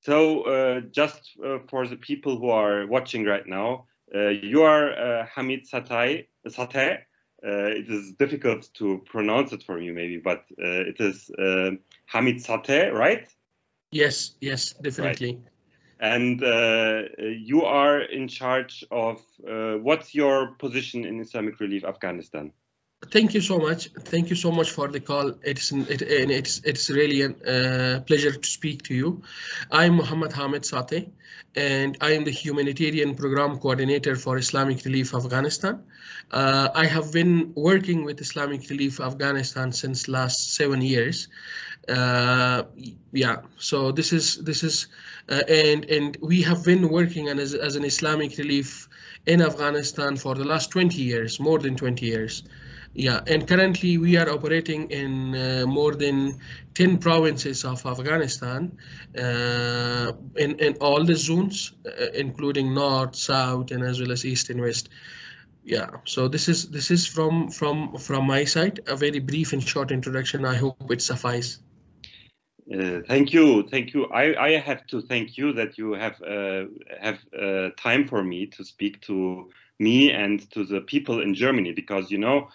So just for the people who are watching right now, you are Hamid Sattai. It is difficult to pronounce it for you, maybe, but it is Hamid Sattai, right? Yes, definitely. Right. And you are in charge of what's your position in Islamic Relief Afghanistan? Thank you so much. Thank you so much for the call. It's really a pleasure to speak to you. I'm Mohammed Hamid Sattai, and I am the humanitarian program coordinator for Islamic Relief Afghanistan. I have been working with Islamic Relief Afghanistan since last 7 years. So this is and we have been working as an Islamic Relief in Afghanistan for the last 20 years, more than 20 years. Yeah, and currently we are operating in more than 10 provinces of Afghanistan, in all the zones, including north, south, and as well as east and west. Yeah, so this is from my side, a very brief and short introduction. I hope it suffices. Thank you. I have to thank you that you have time for me to speak to me and to the people in Germany, because you know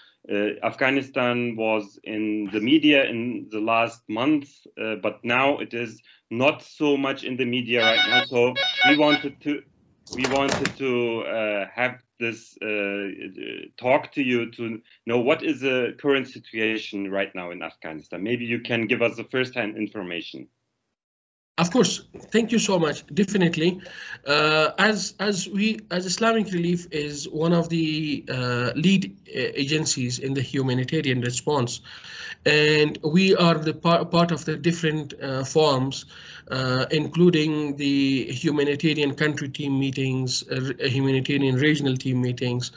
Afghanistan was in the media in the last months, but now it is not so much in the media right now. So we wanted to have this talk to you to know what is the current situation right now in Afghanistan. Maybe you can give us the first-hand information. Of course, thank you so much. Definitely, as Islamic Relief is one of the lead agencies in the humanitarian response, and we are the part of the different forms, including the humanitarian country team meetings, humanitarian regional team meetings,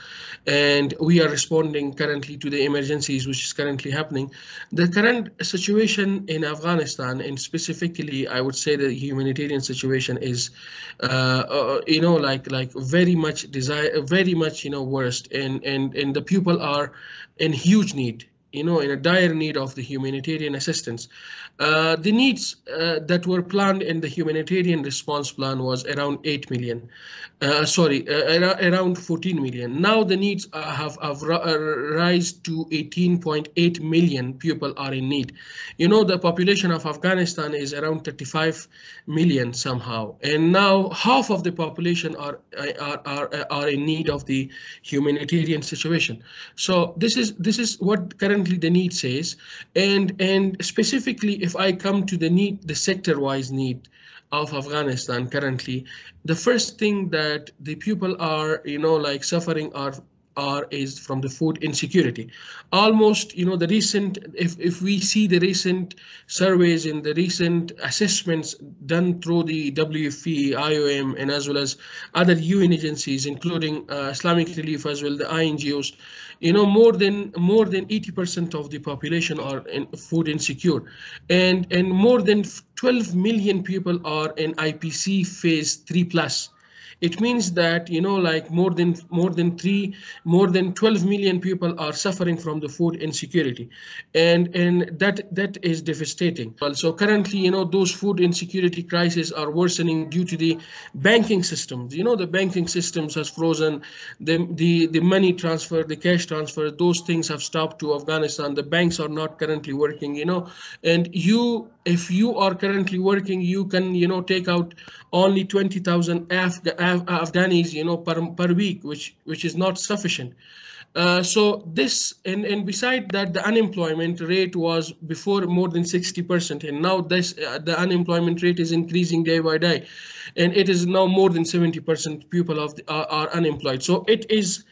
and we are responding currently to the emergencies which is currently happening. The current situation in Afghanistan, and specifically, I would say the humanitarian situation is, like very much worst, and the people are in huge need, in a dire need of the humanitarian assistance. The needs that were planned in the humanitarian response plan was around 8 million. Around 14 million. Now the needs have rise to 18.8 million people are in need. The population of Afghanistan is around 35 million somehow, and now half of the population are in need of the humanitarian situation. So this is what currently the need says, and specifically if I come to the sector-wise need of Afghanistan currently, the first thing that the people are suffering is from the food insecurity. Almost, the recent, if we see the recent surveys and the recent assessments done through the WFP, IOM, and as well as other UN agencies, including Islamic Relief as well, the INGOs, more than 80% of the population are food insecure, and more than 12 million people are in IPC phase 3+. It means that more than 12 million people are suffering from the food insecurity, and that is devastating. Also, currently, those food insecurity crises are worsening due to the banking systems. The banking systems has frozen, the money transfer, the cash transfer, those things have stopped to Afghanistan. The banks are not currently working. And if you are currently working, you can take out only 20,000 Afghanis per week, which is not sufficient. So this, and beside that, the unemployment rate was before more than 60%, and now the unemployment rate is increasing day by day, and it is now more than 70% people are unemployed. So it is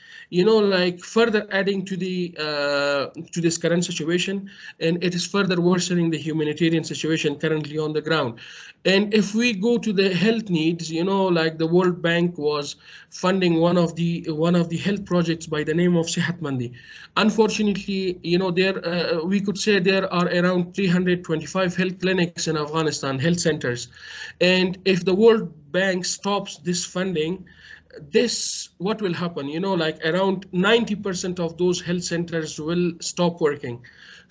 further adding to this current situation, and it is further worsening the humanitarian situation currently on the ground. And if we go to the health needs, the World Bank was funding one of the health projects by the name of Sihatmandi. Unfortunately, we could say there are around 325 health clinics in Afghanistan, health centers, and if the World Bank stops this funding, what will happen? Around 90% of those health centers will stop working.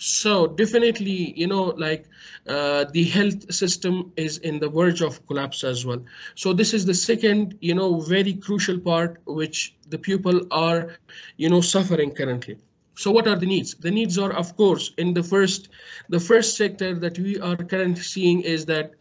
So definitely, the health system is in the verge of collapse as well. So this is the second, very crucial part which the people are, suffering currently. So what are the needs? The needs are, of course, in the first sector that we are currently seeing is that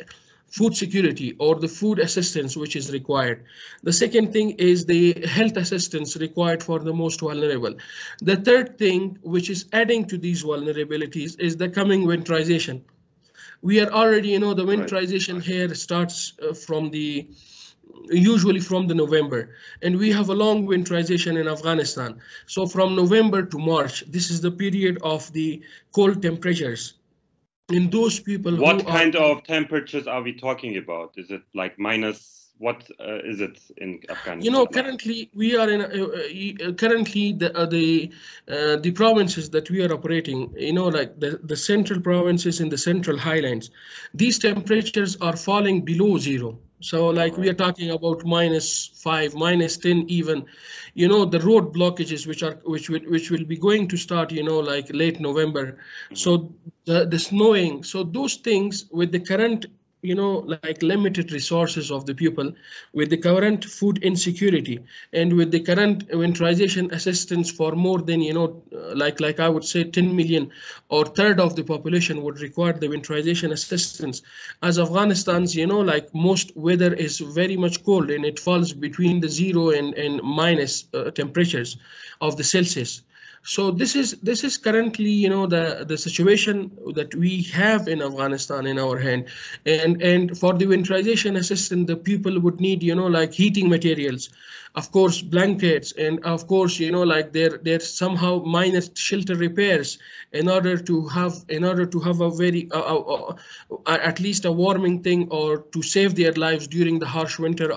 food security or the food assistance which is required. The second thing is the health assistance required for the most vulnerable. The third thing, which is adding to these vulnerabilities, is the coming winterization. We are already, the winterization here starts usually from the November, and we have a long winterization in Afghanistan. So from November to March, this is the period of the cold temperatures. In those people who What kind of temperatures are we talking about? Is it like minus? What is it in Afghanistan? Currently we are in currently the provinces that we are operating, like the central provinces in the central highlands, these temperatures are falling below zero. So like we are talking about -5, -10 even, the road blockages which will be going to start, like late November. So the snowing, so those things with the current, like limited resources of the people, with the current food insecurity, and with the current winterization assistance for more than, like I would say 10 million or third of the population would require the winterization assistance. As Afghanistan's, like most weather is very much cold, and it falls between the 0 and minus temperatures of the Celsius. So this is currently, the situation that we have in Afghanistan in our hand, and for the winterization assistance, the people would need, like heating materials, of course blankets, and of course, like there's somehow minor shelter repairs in order to have a very at least a warming thing, or to save their lives during the harsh winter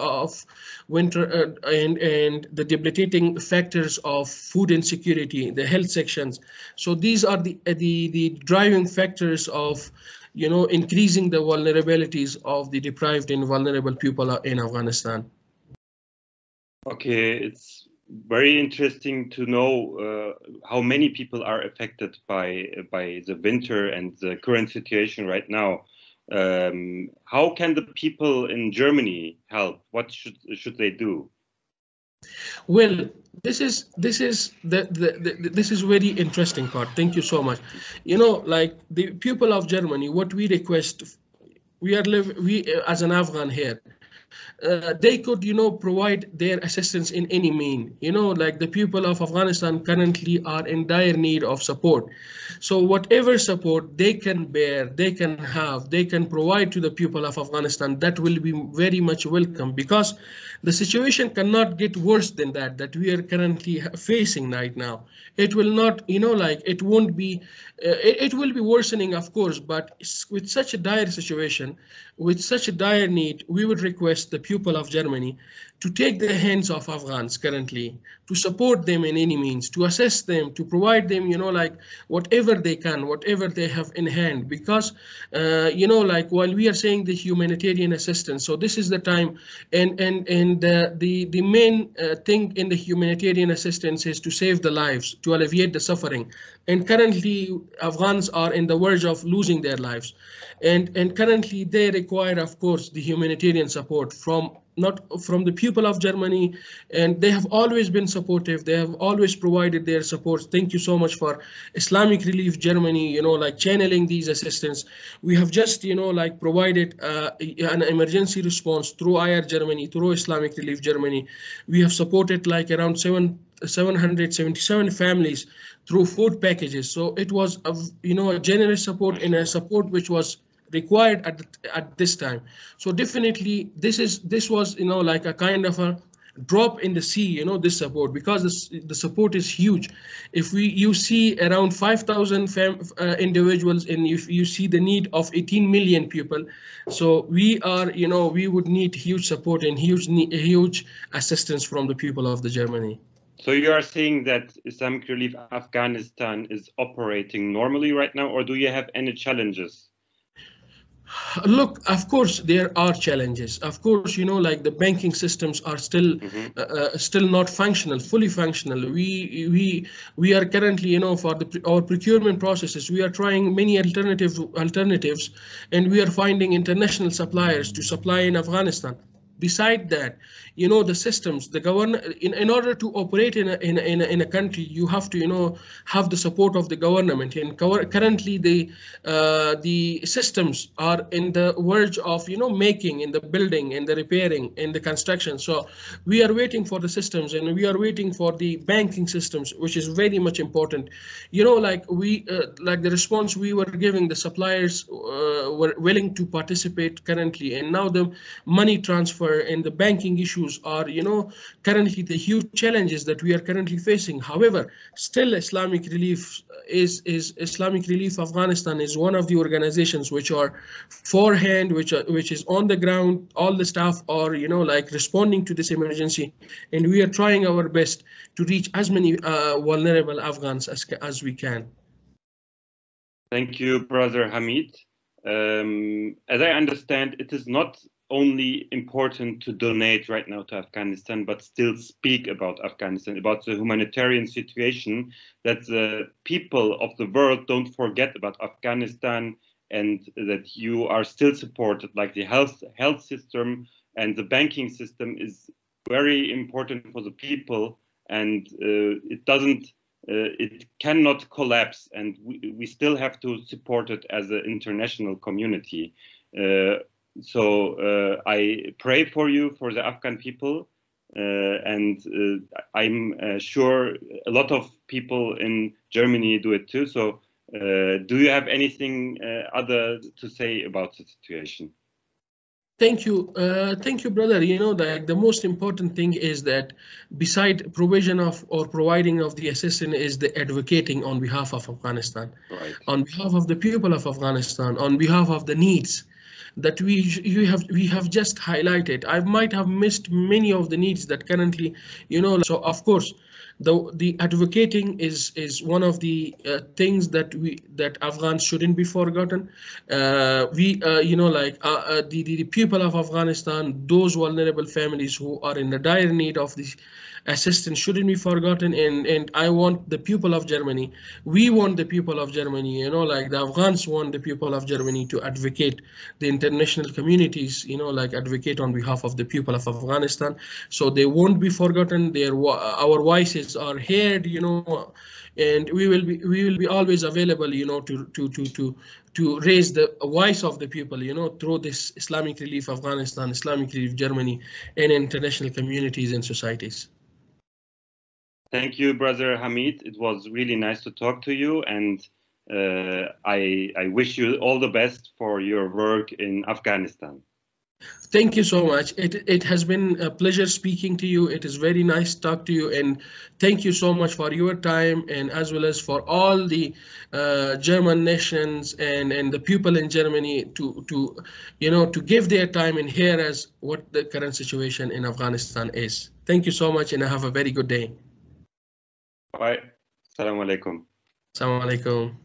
and the debilitating factors of food insecurity, the health sections. So these are the driving factors of, increasing the vulnerabilities of the deprived and vulnerable people in Afghanistan. Okay, it's very interesting to know how many people are affected by the winter and the current situation right now. How can the people in Germany help? What should they do? Well, this is this is very interesting part. Thank you so much. Like the people of Germany, what we request, we as an Afghan here, they could, provide their assistance in any mean. Like the people of Afghanistan currently are in dire need of support. So whatever support they can bear, they can provide to the people of Afghanistan, that will be very much welcome, because the situation cannot get worse than that we are currently facing right now. It will not, like it won't be, it will be worsening, of course, but with such a dire situation, with such a dire need, we would request the people of Germany to take the hands of Afghans currently, to support them in any means, to assist them, to provide them, like whatever they can, whatever they have in hand. Because, like while we are saying the humanitarian assistance, so this is the time, and the main thing in the humanitarian assistance is to save the lives, to alleviate the suffering. And currently, Afghans are in the verge of losing their lives. And currently they require, of course, the humanitarian support from the people of Germany, and they have always been supportive. They have always provided their support. Thank you so much for Islamic Relief Germany, like channeling these assistance. We have just, like provided an emergency response through IR Germany, through Islamic Relief Germany. We have supported like around 777 families through food packages. So it was a generous support, and a support which was required at this time. So definitely this was, like a kind of a drop in the sea, this support, because the support is huge. If you see around 5,000 individuals, and if you see the need of 18 million people, so we would need huge support and huge assistance from the people of the Germany. So you are saying that Islamic Relief Afghanistan is operating normally right now, or do you have any challenges? Look, of course, there are challenges. Of course, like the banking systems are still still not functional, fully functional. We are currently, for our procurement processes, we are trying many alternatives, and we are finding international suppliers to supply in Afghanistan. Beside that, the systems, the in order to operate in a country, you have to have the support of the government. And currently the systems are in the verge of making, in the building, in the repairing, in the construction. So we are waiting for the systems, and we are waiting for the banking systems, which is very much important. Like like the response we were giving, the suppliers were willing to participate currently, and now the money transfer and the banking issues are currently the huge challenges that we are currently facing. However, still Islamic Relief Afghanistan is one of the organizations which are forehand, which is on the ground. All the staff are like responding to this emergency, and we are trying our best to reach as many vulnerable Afghans as we can. Thank you, Brother Hamid. As I understand, it is not only important to donate right now to Afghanistan, but still speak about Afghanistan, about the humanitarian situation, that the people of the world don't forget about Afghanistan, and that you are still supported, like the health system and the banking system is very important for the people, and it cannot collapse, and we still have to support it as an international community. So I pray for you, for the Afghan people, and I'm sure a lot of people in Germany do it too. So do you have anything other to say about the situation? Thank you, brother. The most important thing is that beside provision of or providing of the assistance is the advocating on behalf of Afghanistan, right, on behalf of the people of Afghanistan, on behalf of the needs that we have just highlighted. I might have missed many of the needs that currently, so of course, the advocating is one of the things that Afghans shouldn't be forgotten. The people of Afghanistan, those vulnerable families who are in the dire need of this assistance shouldn't be forgotten. And I want the people of Germany, we want the people of Germany, like the Afghans want the people of Germany to advocate, the international communities, advocate on behalf of the people of Afghanistan, so they won't be forgotten. Our voices are heard, and we will be always available, to raise the voice of the people, through this Islamic Relief Afghanistan, Islamic Relief Germany, and international communities and societies. Thank you, Brother Hamid. It was really nice to talk to you, and I wish you all the best for your work in Afghanistan. Thank you so much. It has been a pleasure speaking to you. It is very nice to talk to you, and thank you so much for your time, and as well as for all the German nations and the people in Germany to give their time and hear us what the current situation in Afghanistan is. Thank you so much, and have a very good day. Bye. Assalamu alaikum. Assalamu alaikum.